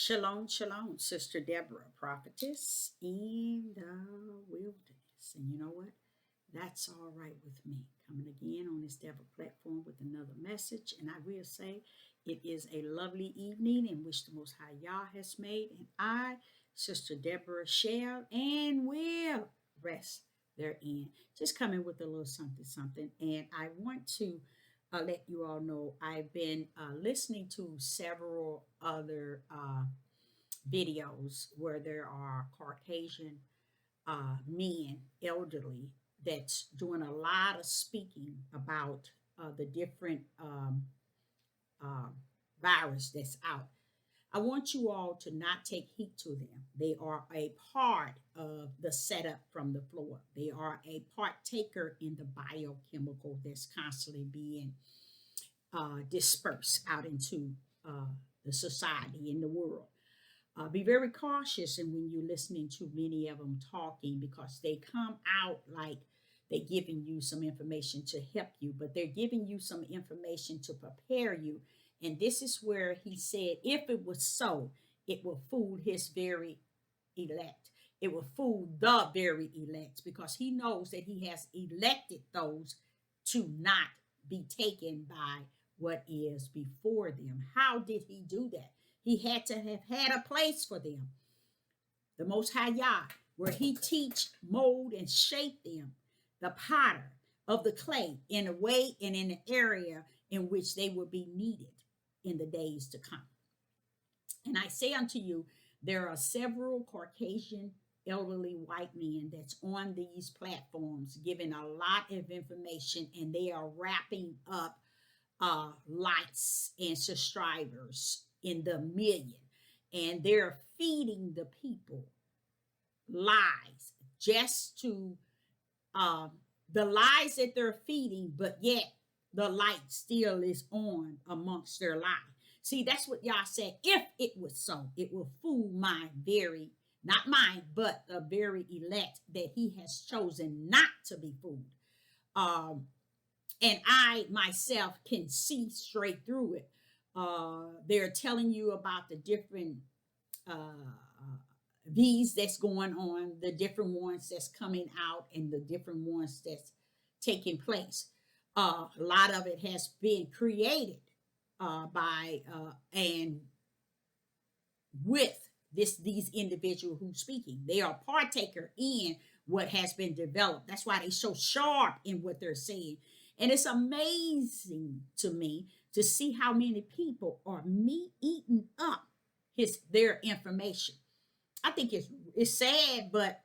Shalom, shalom, Sister Deborah, prophetess in the wilderness. And you know what? That's all right with me. Coming again on this Deborah platform with another message. And I will say it is a lovely evening in which the Most High Yah has made. And I, Sister Deborah, shall and will rest therein. Just coming with a little something, something. And I want to let you all know I've been listening to several other videos where there are Caucasian men, elderly, that's doing a lot of speaking about the different uh, virus that's out. I want you all to not take heed to them. They are a part of the setup from the floor. They are a partaker in the biochemical that's constantly being dispersed out into uh, the society in the world. Be very cautious and when you're listening to many of them talking because they come out like they're giving you some information to help you, but they're giving you some information to prepare you. And this is where he said, if it was so, it will fool his very elect. It will fool the very elect because he knows that he has elected those to not be taken by what is before them. How did he do that? He had to have had a place for them. The Most High Yah, where he teach, mold, and shape them, the potter of the clay, in a way and in an area in which they will be needed in the days to come. And I say unto you, there are several Caucasian elderly white men that's on these platforms giving a lot of information, and they are wrapping up likes and subscribers in the million, and they're feeding the people lies just to um, the lies that they're feeding, but yet the light still is on amongst their lies. See, that's what y'all said. If it was so, it will fool my very, not mine, but the very elect that he has chosen not to be fooled. Um, and I myself can see straight through it. They're telling you about the different V's that's going on, the different ones that's coming out, and the different ones that's taking place. A lot of it has been created by and with these individuals who's speaking. They are partaker in what has been developed. That's why they're so sharp in what they're saying. And it's amazing to me to see how many people are me eating up their information. I think it's sad, but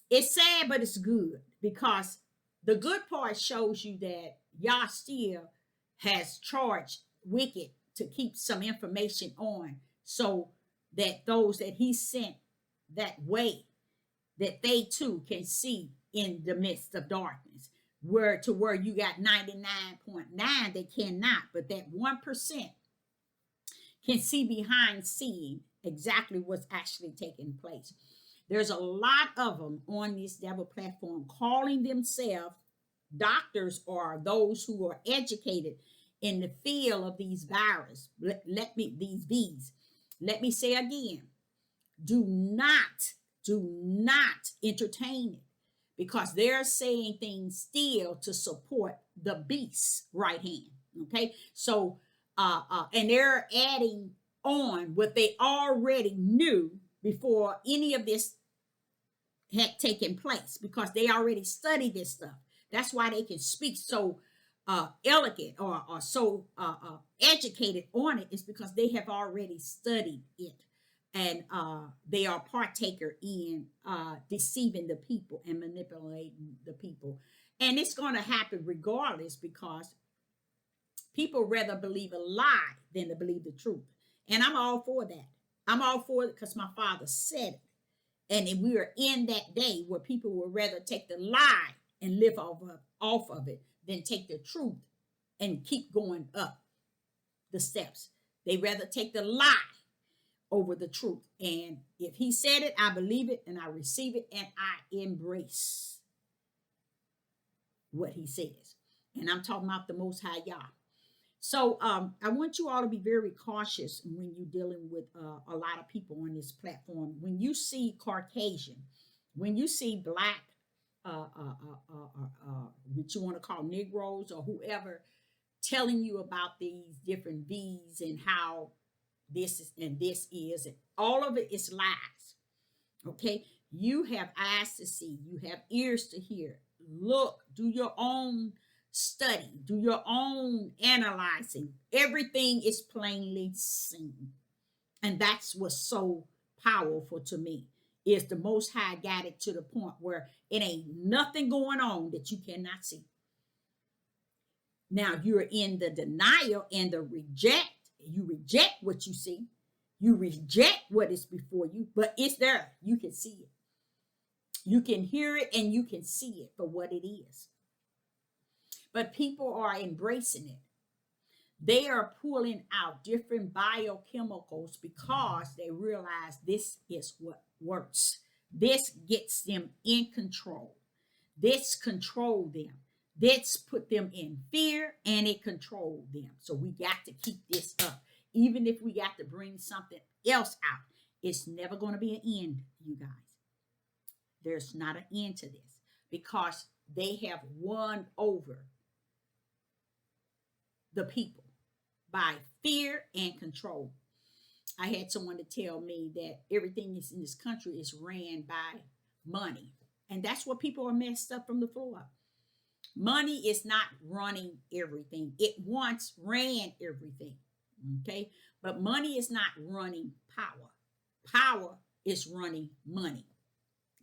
it's good because the good part shows you that Yah still has charged wicked to keep some information on so that those that he sent that way that they too can see in the midst of darkness where you got 99.9 they cannot, but that 1% can see behind seeing exactly what's actually taking place. There's a lot of them on this devil platform calling themselves doctors or those who are educated in the field of these viruses. These bees. Let me say again, do not entertain it because they're saying things still to support the beast's right hand. Okay, so and they're adding on what they already knew before any of this had taken place because they already studied this stuff. That's why they can speak so elegant or so educated on it, is because they have already studied it, and they are partaker in deceiving the people and manipulating the people. And it's going to happen regardless because people rather believe a lie than to believe the truth. And I'm all for that. I'm all for it because my father said it. And we are in that day where people would rather take the lie and live off of it than take the truth and keep going up the steps. They rather take the lie over the truth. And if he said it, I believe it and I receive it and I embrace what he says. And I'm talking about the Most High Yah. So I want you all to be very cautious when you're dealing with a lot of people on this platform. When you see Caucasian, when you see black, what you want to call Negroes or whoever, telling you about these different V's and how this is and this is, and all of it is lies. Okay, you have eyes to see, you have ears to hear. Look, do your own study, do your own analyzing. Everything is plainly seen. And that's what's so powerful to me, is the Most High got it to the point where it ain't nothing going on that you cannot see. Now you're in the denial and the reject. You reject what you see. You reject what is before you, but it's there. You can see it. You can hear it and you can see it for what it is. But people are embracing it. They are pulling out different biochemicals because they realize this is what works. This gets them in control. This control them. This put them in fear and it controlled them. So we got to keep this up. Even if we got to bring something else out, it's never going to be an end, you guys. There's not an end to this because they have won over the people by fear and control. I had someone to tell me that everything is in this country is ran by money. And that's what people are messed up from the floor up. Money is not running everything. It once ran everything. Okay? But money is not running power. Power is running money.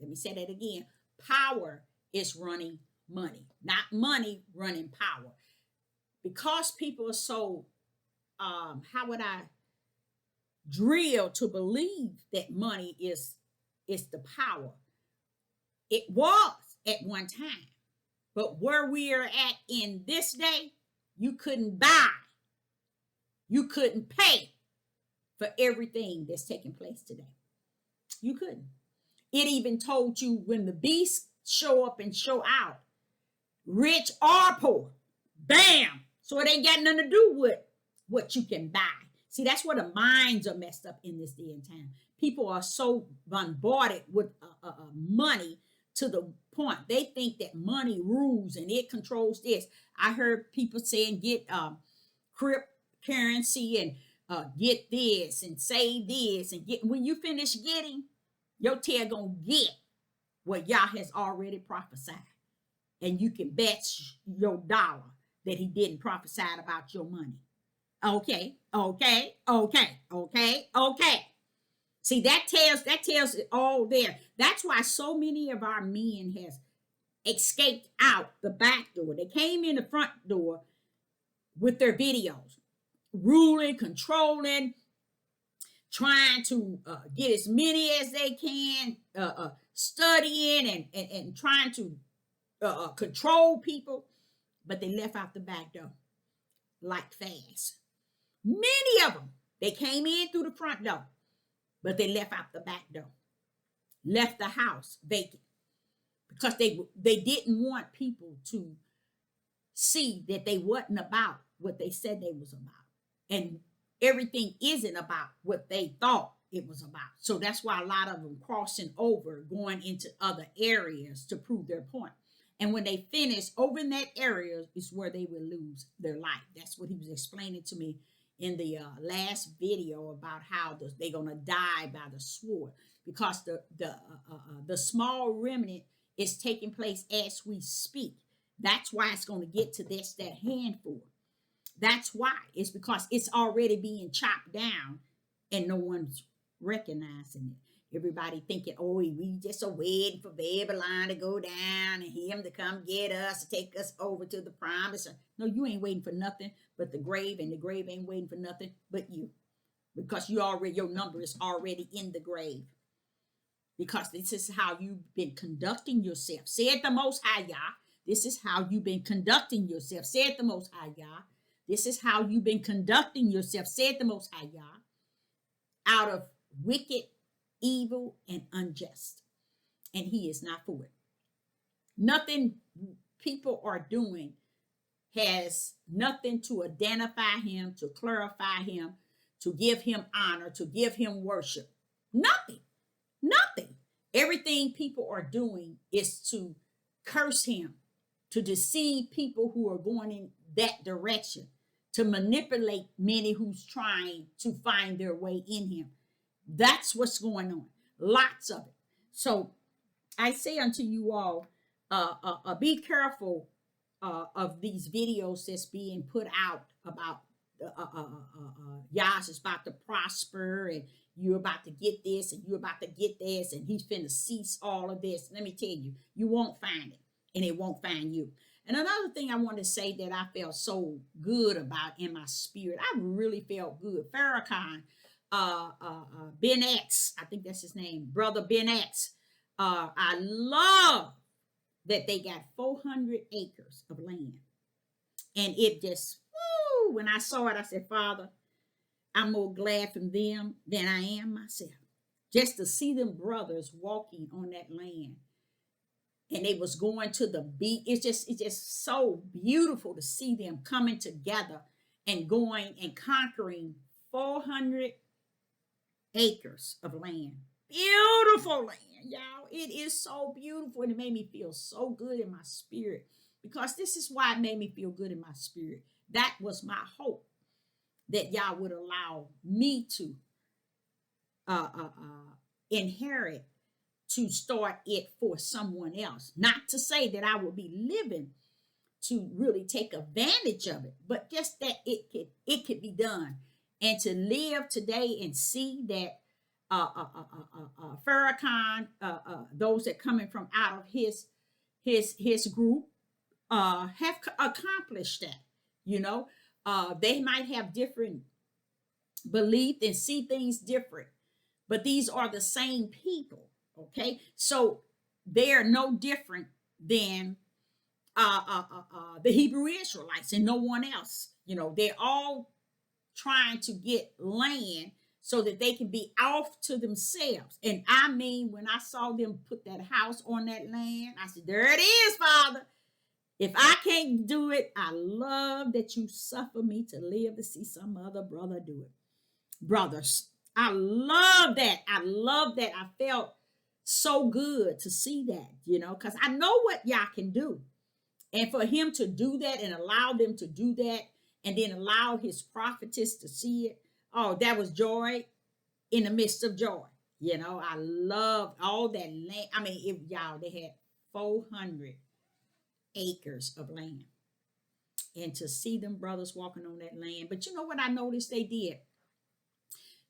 Let me say that again. Power is running money, not money running power. Because people are so, how would I drill to believe that money is the power? It was at one time. But where we are at in this day, you couldn't buy, you couldn't pay for everything that's taking place today. You couldn't. It even told you when the beasts show up and show out, rich or poor, bam. So it ain't got nothing to do with what you can buy. See, that's where the minds are messed up in this day and time. People are so bombarded with money to the point they think that money rules and it controls this. I heard people saying get cryptocurrency and get this and say this and get. When you finish getting, your tail gonna get what Yah has already prophesied, and you can bet your dollar that he didn't prophesy about your money. Okay. See, that tells it all there. That's why so many of our men has escaped out the back door. They came in the front door with their videos, ruling, controlling, trying to get as many as they can, studying and trying to control people, but they left out the back door like fast. Many of them, they came in through the front door, but they left out the back door, left the house vacant because they didn't want people to see that they wasn't about what they said they was about. And everything isn't about what they thought it was about. So that's why a lot of them crossing over, going into other areas to prove their point. And when they finish over in that area is where they will lose their life. That's what he was explaining to me in the last video about how they're going to die by the sword, because the small remnant is taking place as we speak. That's why it's going to get to that handful. That's why. It's because it's already being chopped down and no one's recognizing it. Everybody thinking, oh, we just are waiting for Babylon to go down and him to come get us, to take us over to the promise. No, you ain't waiting for nothing but the grave, and the grave ain't waiting for nothing but you. Because your number is already in the grave. Because this is how you've been conducting yourself. Said the Most High Yah. This is how you've been conducting yourself. Said the Most High Yah. This is how you've been conducting yourself. Said the Most High Yah. Out of wicked, evil, and unjust. And he is not for it. Nothing people are doing has nothing to identify him, to clarify him, to give him honor, to give him worship. Nothing. Nothing. Everything people are doing is to curse him, to deceive people who are going in that direction, to manipulate many who's trying to find their way in him. That's what's going on. Lots of it. So I say unto you all, be careful of these videos that's being put out about Yas is about to prosper and you're about to get this and you're about to get this and he's finna cease all of this. Let me tell you, you won't find it and it won't find you. And another thing I want to say that I felt so good about in my spirit, I really felt good. Farrakhan, Ben X, I think that's his name, brother Ben X. I love that they got 400 acres of land. And it just, woo, when I saw it, I said, Father, I'm more glad from them than I am myself. Just to see them brothers walking on that land. And they was going to the beach. It's just so beautiful to see them coming together and going and conquering 400 acres of land. Beautiful land, y'all. It is so beautiful. And it made me feel so good in my spirit. Because this is why it made me feel good in my spirit. That was my hope. That y'all would allow me to inherit, to start it for someone else. Not to say that I will be living to really take advantage of it, but just that it could be done. And to live today and see that Farrakhan, those that coming from out of his group, have accomplished that. You know, they might have different belief and see things different, but these are the same people. Okay, so they are no different than the Hebrew Israelites and no one else. You know, they're all trying to get land so that they can be off to themselves. And I mean, when I saw them put that house on that land, I said, there it is, Father. If I can't do it, I love that you suffer me to live to see some other brother do it. Brothers, I love that. I love that. I felt so good to see that, you know, because I know what y'all can do. And for him to do that and allow them to do that and then allow his prophetess to see it, oh, that was joy in the midst of joy. You know, I loved all that land. I mean, they had 400 acres of land. And to see them brothers walking on that land. But you know what I noticed they did?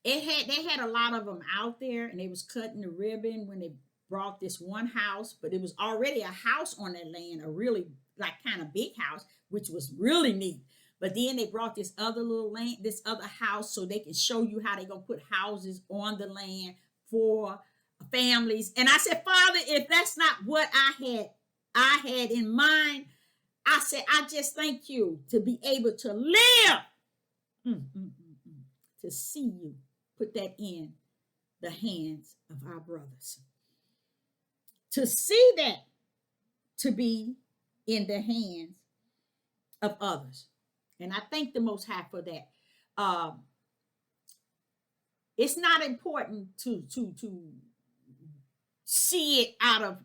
They had a lot of them out there and they was cutting the ribbon when they brought this one house, but it was already a house on that land, a really like kind of big house, which was really neat. But then they brought this other little land, this other house, so they can show you how they're gonna put houses on the land for families. And I said, Father, if that's not what I had in mind, I said, I just thank you to be able to live, to see you put that in the hands of our brothers. To see that to be in the hands of others. And I thank the Most High for that. It's not important to see it out of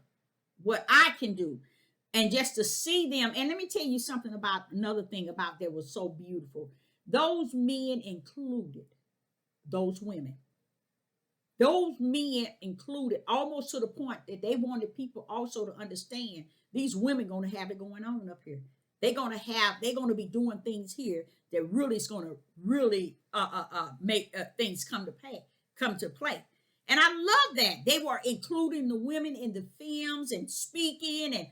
what I can do. And just to see them. And let me tell you something about another thing about that was so beautiful. Those men included those women. Those men included, almost to the point that they wanted people also to understand these women going to have it going on up here. They're going to be doing things here that really is going to really make things come to play. And I love that. They were including the women in the films and speaking and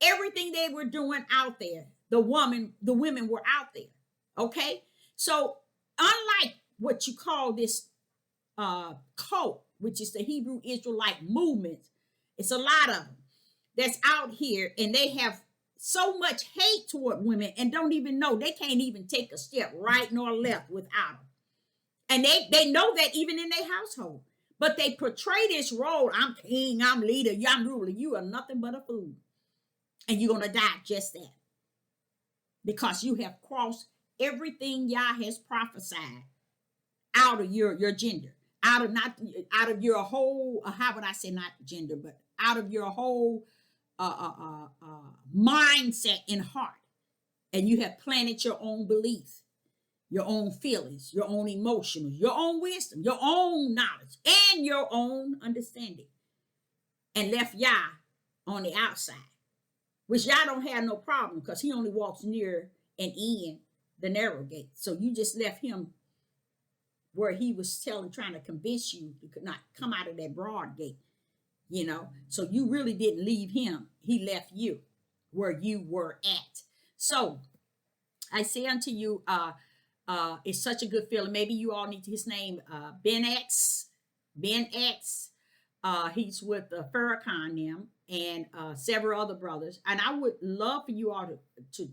everything they were doing out there. The women were out there. Okay? So unlike what you call this cult, which is the Hebrew Israelite movement, it's a lot of them that's out here, and they have so much hate toward women and don't even know. They can't even take a step right nor left without them. And they know that even in their household. But they portray this role, I'm king, I'm leader, I'm ruler. You are nothing but a fool. And you're going to die just that. because you have crossed everything Yah has prophesied out of your gender, out of not out of your whole how would I say not gender, but out of your whole mindset and heart, and you have planted your own beliefs, your own feelings, your own emotions, your own wisdom, your own knowledge, and your own understanding, and left Yah on the outside, which Yah don't have no problem because he only walks near and in the narrow gate. So you just left him where he was trying to convince you to not come out of that broad gate, you know. So you really didn't leave him. He left you where you were at. So I say unto you, it's such a good feeling. Maybe you all need to, his name, Ben X. Ben X. He's with Farrakhan them and several other brothers. And I would love for you all to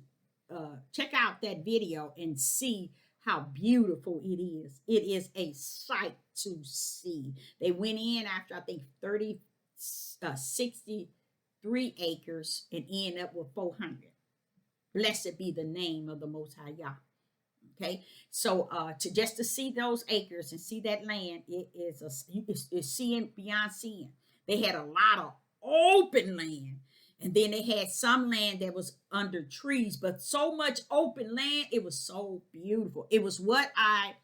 check out that video and see how beautiful it is. It is a sight to see. They went in after, I think, 63 acres and ended up with 400. Blessed be the name of the Most High Yah. Okay, so to see those acres and see that land, it's seeing beyond seeing. They had a lot of open land, and then they had some land that was under trees, but so much open land, it was so beautiful. It was what I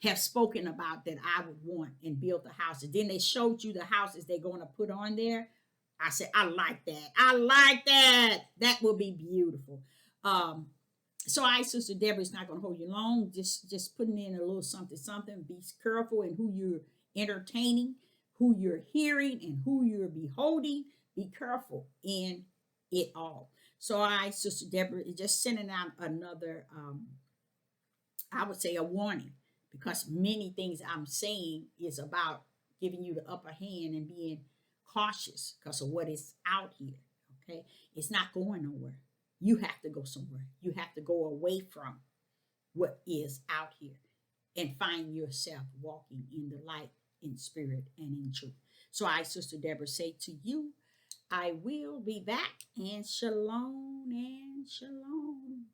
have spoken about that I would want and build the houses. Then they showed you the houses they're going to put on there. I said, I like that. I like that. That will be beautiful. So Sister Deborah, is not going to hold you long. Just putting in a little something, something. Be careful in who you're entertaining, who you're hearing, and who you're beholding. Be careful in it all. So Sister Deborah, is just sending out another, I would say a warning, because many things I'm saying is about giving you the upper hand and being cautious because of what is out here. Okay, it's not going nowhere. You have to go somewhere. You have to go away from what is out here and find yourself walking in the light, in spirit, and in truth. So Sister Deborah, say to you, I will be back, and shalom and shalom.